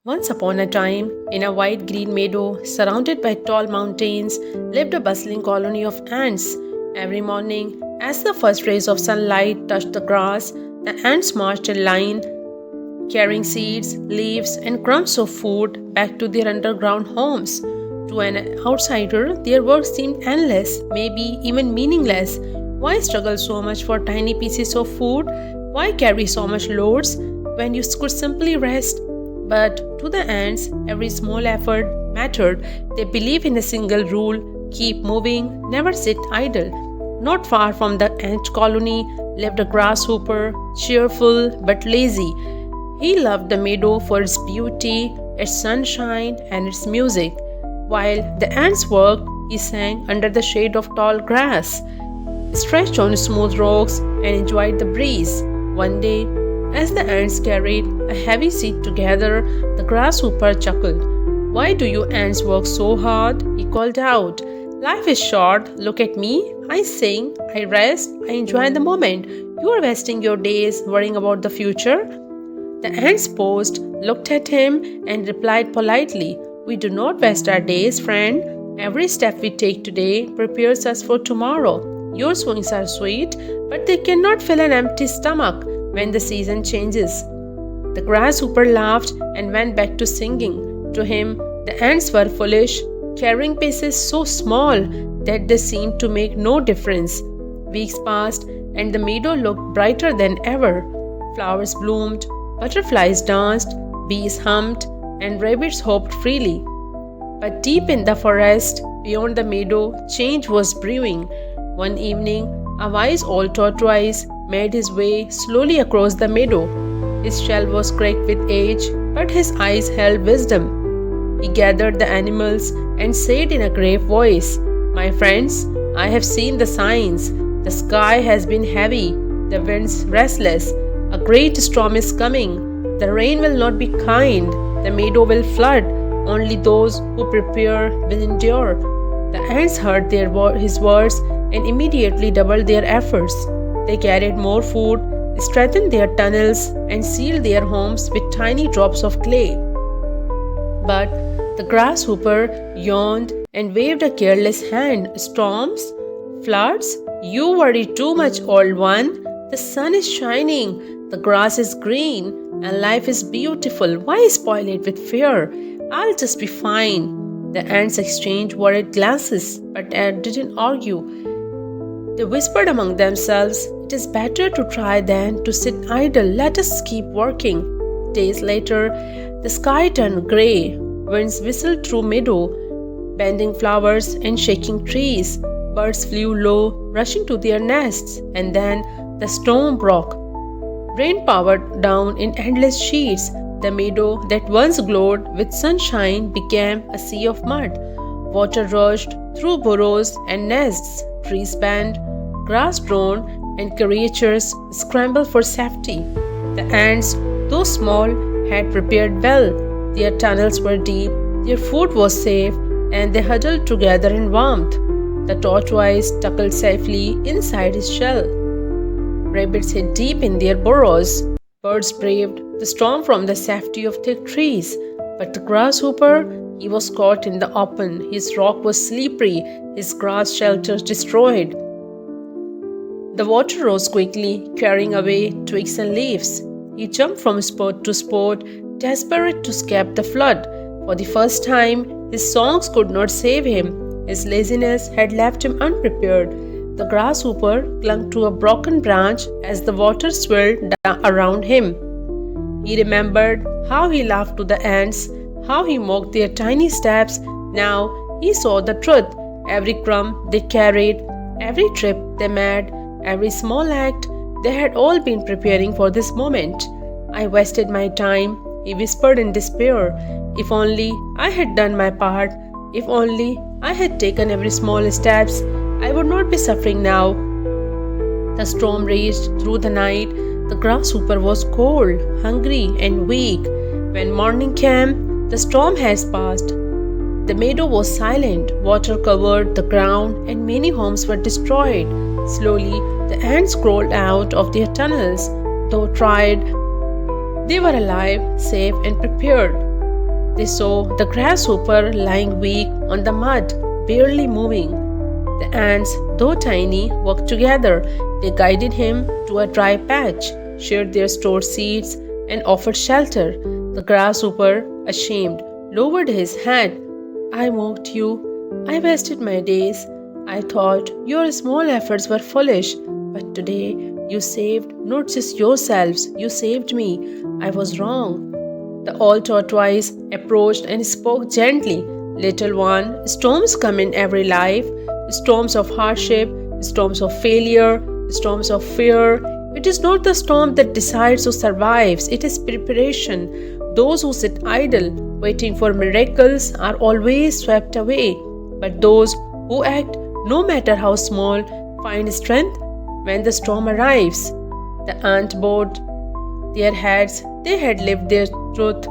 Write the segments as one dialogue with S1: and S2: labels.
S1: Once upon a time, in a wide green meadow surrounded by tall mountains, lived a bustling colony of ants. Every morning, as the first rays of sunlight touched the grass, the ants marched in line, carrying seeds, leaves, and crumbs of food back to their underground homes. To an outsider, their work seemed endless, maybe even meaningless. Why struggle so much for tiny pieces of food? Why carry so much loads when you could simply rest? But to the ants, every small effort mattered. They believe in a single rule: keep moving, never sit idle. Not far from the ant colony lived a grasshopper, cheerful but lazy. He loved the meadow for its beauty, its sunshine, and its music. While the ants worked, he sang under the shade of tall grass, stretched on smooth rocks, and enjoyed the breeze. One day, as the ants carried a heavy seed together, the grasshopper chuckled. "Why do you ants work so hard?" he called out. "Life is short. Look at me. I sing, I rest, I enjoy the moment. You are wasting your days worrying about the future." The ants paused, looked at him, and replied politely, "We do not waste our days, friend. Every step we take today prepares us for tomorrow. Your swings are sweet, but they cannot fill an empty stomach when the season changes." The grasshopper laughed and went back to singing. To him, the ants were foolish, carrying pieces so small that they seemed to make no difference. Weeks passed, and the meadow looked brighter than ever. Flowers bloomed, butterflies danced, bees hummed, and rabbits hopped freely. But deep in the forest, beyond the meadow, change was brewing. One evening, a wise old tortoise made his way slowly across the meadow. His shell was cracked with age, but his eyes held wisdom. He gathered the animals and said in a grave voice, "My friends, I have seen the signs. The sky has been heavy, the winds restless. A great storm is coming. The rain will not be kind. The meadow will flood. Only those who prepare will endure." The ants heard his words and immediately doubled their efforts. They carried more food, strengthened their tunnels, and sealed their homes with tiny drops of clay. But the grasshopper yawned and waved a careless hand. "Storms? Floods? You worry too much, old one. The sun is shining, the grass is green, and life is beautiful. Why spoil it with fear? I'll just be fine." The ants exchanged worried glances, but didn't argue. They whispered among themselves, "It is better to try than to sit idle. Let us keep working." Days later, the sky turned grey. Winds whistled through meadow, bending flowers and shaking trees. Birds flew low, rushing to their nests, and then the storm broke. Rain poured down in endless sheets. The meadow that once glowed with sunshine became a sea of mud. Water rushed through burrows and nests. Trees bent, grass groaned, and creatures scrambled for safety. The ants, though small, had prepared well. Their tunnels were deep, their food was safe, and they huddled together in warmth. The tortoise tuckled safely inside his shell. Rabbits hid deep in their burrows. Birds braved the storm from the safety of thick trees. But the grasshopper, he was caught in the open. His rock was slippery, his grass shelters destroyed. The water rose quickly, carrying away twigs and leaves. He jumped from spot to spot, desperate to escape the flood. For the first time, his songs could not save him. His laziness had left him unprepared. The grasshopper clung to a broken branch as the water swirled around him. He remembered how he laughed to the ants, how he mocked their tiny steps. Now he saw the truth. Every crumb they carried, every trip they made, every small act, they had all been preparing for this moment. "I wasted my time," he whispered in despair. "If only I had done my part. If only I had taken every small steps, I would not be suffering now." The storm raged through the night. The grasshopper was cold, hungry, and weak. When morning came, the storm had passed. The meadow was silent, water covered the ground, and many homes were destroyed. Slowly, the ants crawled out of their tunnels. Though tried, they were alive, safe, and prepared. They saw the grasshopper lying weak on the mud, barely moving. The ants, though tiny, worked together. They guided him to a dry patch, shared their stored seeds, and offered shelter. The grasshopper, ashamed, lowered his head. I mocked you. I wasted my days. I thought your small efforts were foolish. But today you saved not just yourselves, you saved me. I was wrong. The old tortoise approached and spoke gently. Little one, storms come in every life, storms of hardship, storms of failure, storms of fear. It is not the storm that decides who survives, it is preparation. Those who sit idle, waiting for miracles, are always swept away. But those who act, no matter how small, find strength when the storm arrives. The ant bowed their heads, they had lived their truth.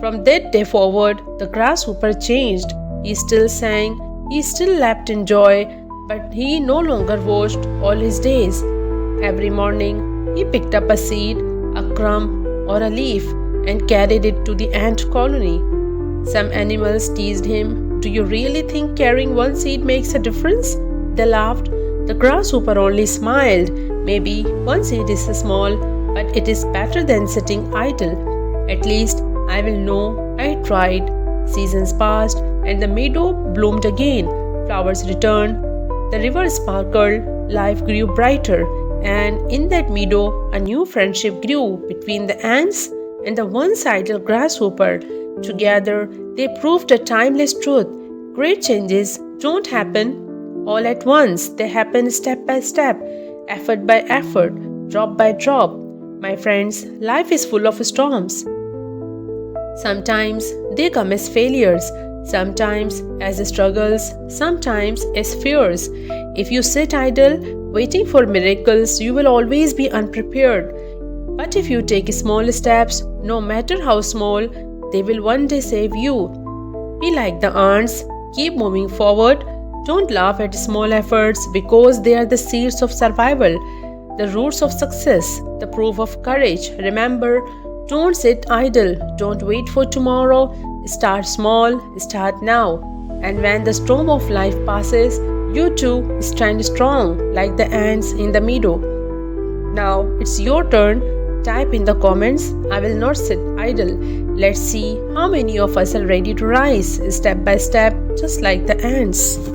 S1: From that day forward, the grasshopper changed. He still sang, he still laughed in joy, but he no longer washed all his days. Every morning, he picked up a seed, a crumb, or a leaf and carried it to the ant colony. Some animals teased him, Do you really think carrying one seed makes a difference? They laughed. The grasshopper only smiled. Maybe one seed is small, but it is better than sitting idle. At least I will know I tried. Seasons passed and the meadow bloomed again. Flowers returned. The river sparkled. Life grew brighter. And in that meadow, a new friendship grew between the ants and the one-sided grasshopper. Together, they proved a timeless truth. Great changes don't happen all at once. They happen step by step, effort by effort, drop by drop. My friends, life is full of storms. Sometimes they come as failures, sometimes as struggles, sometimes as fears. If you sit idle, waiting for miracles, you will always be unprepared. But if you take small steps, no matter how small, they will one day save you. Be like the ants, keep moving forward. Don't laugh at small efforts because they are the seeds of survival, the roots of success, the proof of courage. Remember, don't sit idle, don't wait for tomorrow. Start small, start now. And when the storm of life passes, you too stand strong like the ants in the meadow. Now it's your turn. Type in the comments, I will not sit idle. Let's see how many of us are ready to rise step by step, just like the ants.